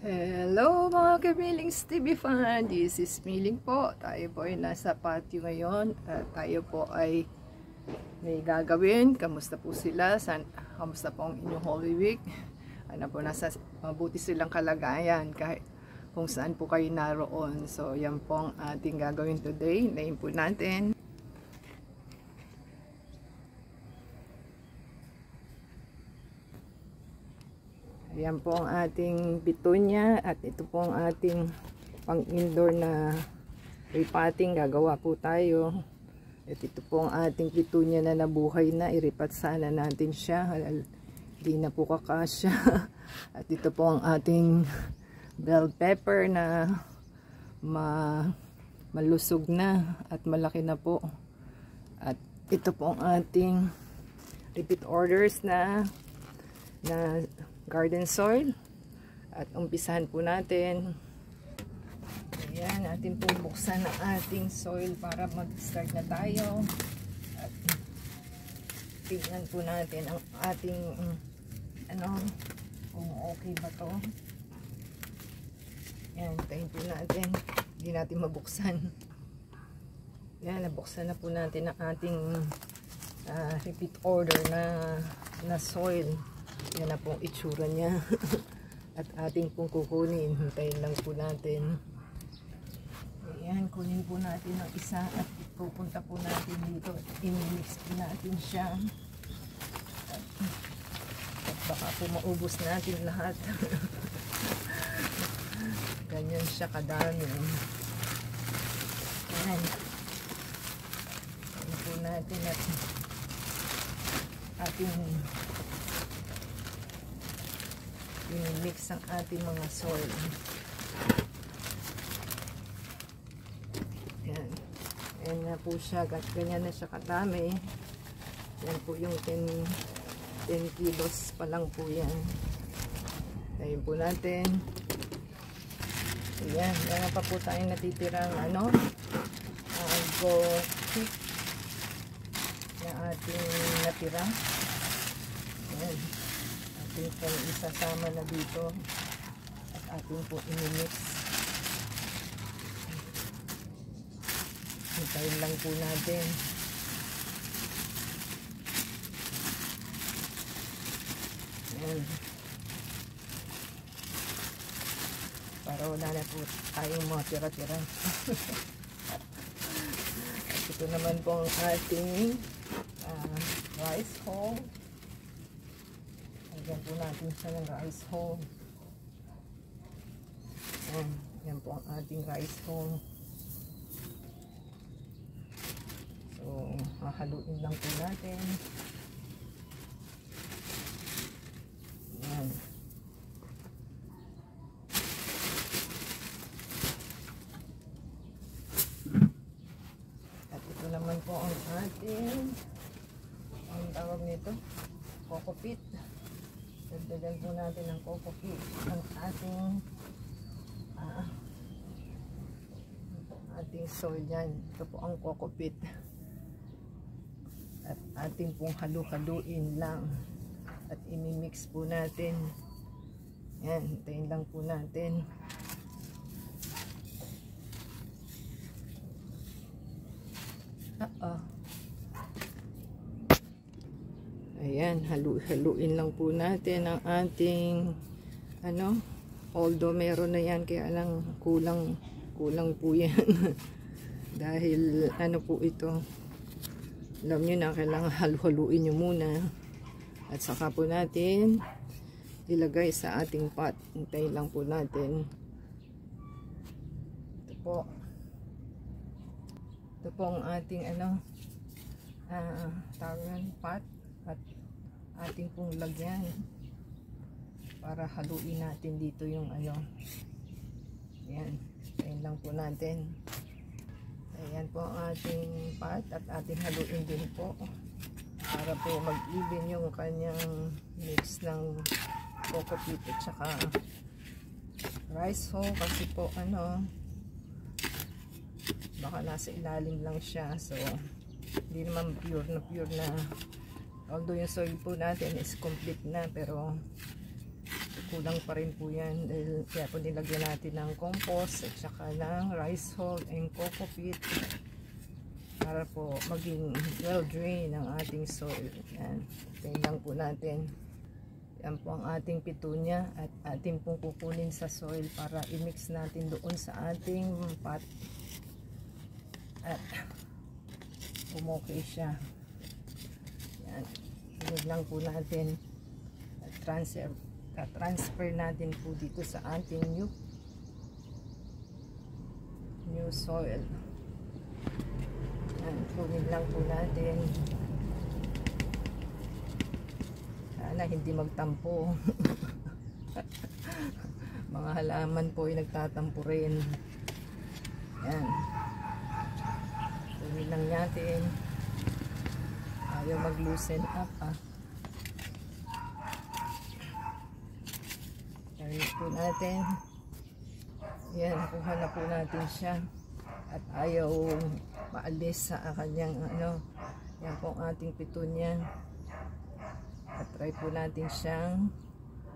Hello mga ka-Millings TV fan, this is Milling po. Tayo po ay nasa patio ngayon at tayo po ay may gagawin. Kamusta po sila? Kamusta po ang inyong Holy Week? Ano po, nasa mabuti silang kalagayan kahit kung saan po kayo naroon. So yan po ang ating gagawin today. Name po natin. Ayan po ang ating pitunya at ito po ang ating pang-indoor na repotting. Gagawa po tayo. At ito po ang ating pitunya na nabuhay na. Iripat sana natin siya. Hindi na po kakasya. At ito po ang ating bell pepper na malusog na at malaki na po. At ito po ang ating repeat orders na garden soil at umpisahan po natin. Ayan, atin pong buksan ang ating soil para mag-start na tayo at tignan po natin ang ating kung okay ba to. Ayan, tayin po natin, hindi natin mabuksan. Ayan, nabuksan na po natin ang ating repeat order na soil. Yan na pong itsura niya. At ating pong kukunin. Hintayin lang po natin. Ayan, kunin po natin ang isa at pupunta po natin dito. I-mix po natin siya. At baka po maubos natin lahat. Ganyan siya kadami. Ayan. Kunin po natin at ating i-mix ang ating mga soil. Yan. Yan na po siya. Ganyan na siya kadami. Yan po yung 10 kilos pa lang po yan. Tayin po natin. Yan. Yan na pa po tayong natitirang go quick na ating natira. Yan. Ating po isasama na dito at ating po inimix. Hintayin lang po natin. Ayan. Para wala na po tayong mga tira-tira. At ito naman po ang ating rice hull. Lagyan po natin siya ng rice hull. Yan po ang ating rice hull. So, hahaluin lang po natin. Yan. At ito naman po ang ating, ang tawag nito, coco peat. Dagdagan po natin ng coco peat ang ating soil yan. Ito po ang coco peat. At ating pong halu-haluin lang. At imimix po natin. Yan, hintayin lang po natin. Ayan, haluin lang po natin ang ating although meron na yan, kaya lang kulang po yan. Dahil po ito, alam nyo na, kailangan haluin nyo muna at saka po natin ilagay sa ating pot. Hintayin lang po natin. Ito po ang ating pot at ating pong lagyan para haluin natin dito yung yan, ayan lang po natin. Ayan po ang ating pot at ating haluin din po para po mag-even yung kanyang mix ng coco peat at saka rice hull, kasi po baka nasa ilalim lang siya, so hindi naman pure na. Although yung soil po natin is complete na, pero kulang pa rin po yan, dahil kaya po nilagyan natin ng compost at saka ng rice hull and coco peat para po maging well drain ang ating soil. Yan, tingnan lang po natin. Yan po ang ating petunia at ating pong kukunin sa soil para i-mix natin doon sa ating pot at umokay siya. Yan, tingnan lang po natin at transfer natin po dito sa ating new soil. Yan, kunin lang po natin. Sana hindi magtampo. Mga halaman po ay nagtatampo rin. Yan, kunin lang natin. Ayaw mag-loosen up Gawin po natin. Yan, nakuha na po natin siya. At ayaw maalis sa kanyang yan po ang ating petunia. At try po natin siyang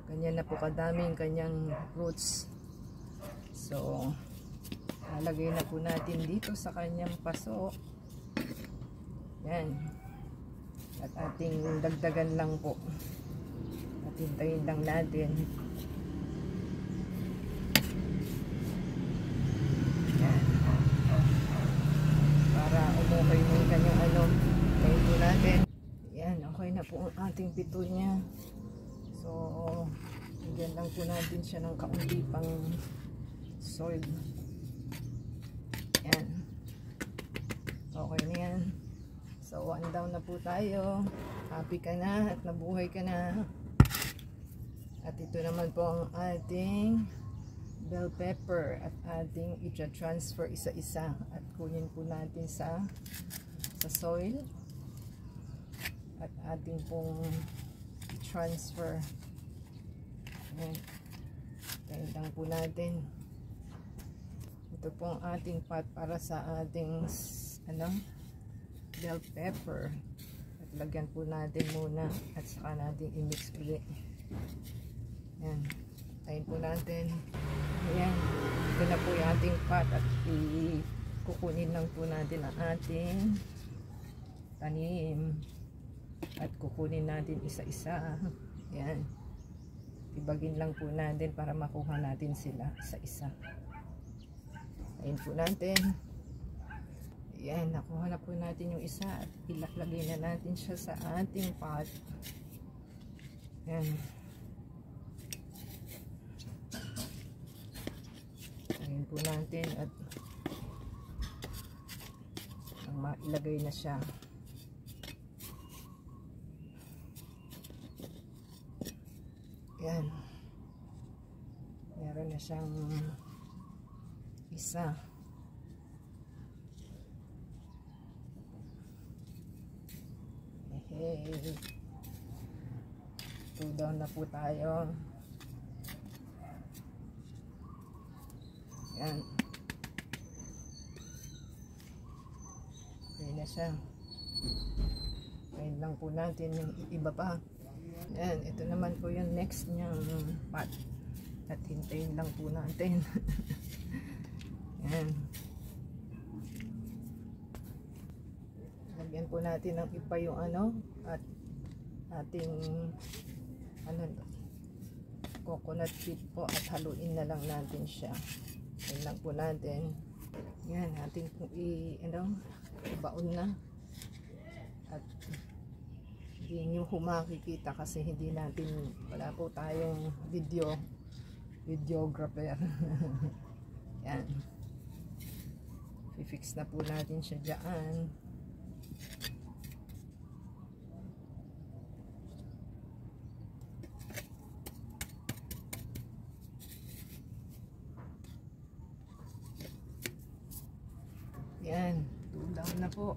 ganyan na po kadaming kanyang roots. So lalagay na po natin dito sa kanyang paso. Yan. At ating dagdagan lang po. At hintayin lang natin. Yan. Para umukay mo yung kanyang hintayin po natin. Yan. Okay na po ang ating petunia. So bigyan lang po natin siya ng kaunti pang soil. Yan. Okay na yan. So, 1 down na po tayo. Happy ka na at nabuhay ka na. At ito naman po ang ating bell pepper at ating i-transfer isa-isa at kunin po natin sa soil at ating pong transfer. Ayan. Tayo lang po natin. Ito po ang ating pot para sa ating bell pepper. At lagyan po natin muna at saka natin i-mix ulit. Yan. Tayin po natin. Ayan. Ito na po yung ating pot at kukunin lang po natin ang ating tanim. At kukunin natin isa-isa. Yan. Ibagin lang po natin para makuha natin sila isa-isa. Tayin po natin. Yan, nakuha na po natin yung isa at ilagay na natin siya sa ating pot. Yan. Ayan po natin at mailagay na siya. Yan. Meron na siyang isa. Hey, 2 down na po tayo. Yan. Okay na siya. Kain lang po natin yung iba pa. Yan, ito naman po yung next niyang pot. At hintayin lang po natin. Yan. Lagyan po natin ng ipa yung at ating coconut seed po at haluin na lang natin siya. Yan lang po natin. Yan, ating pong ibaon na. At hindi nyo makikita kasi hindi natin, wala po tayong videographer. Yan. I-fix na po natin siya dyan. Yan, 2 down na po.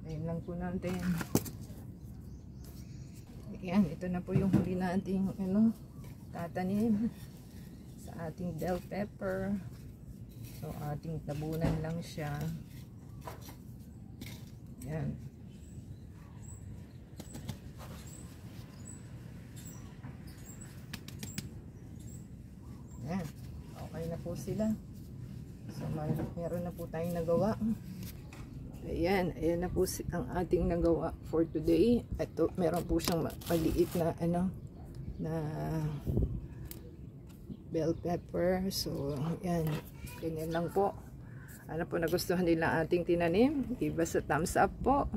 Ayun lang po natin. Yan, ito na po yung huli nating tatanim sa ating bell pepper. So ating tabunan lang siya. Yan. Ayan. Okay na po sila. So, meron na po tayong nagawa. Ayan na po ang ating nagawa for today. Ito, meron po siyang maliit na na bell pepper. So, ayan. Ganyan lang po. Ano po nagustuhan nila ating tinanim? Give us a thumbs up po.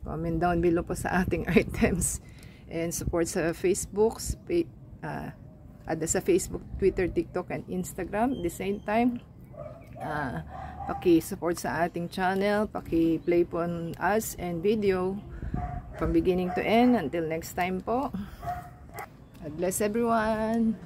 Comment down below po sa ating items. And support sa Facebook, sa Facebook, Twitter, TikTok, and Instagram. At the same time, paki-support sa ating channel, paki-play po on us and video from beginning to end. Until next time po. God bless everyone.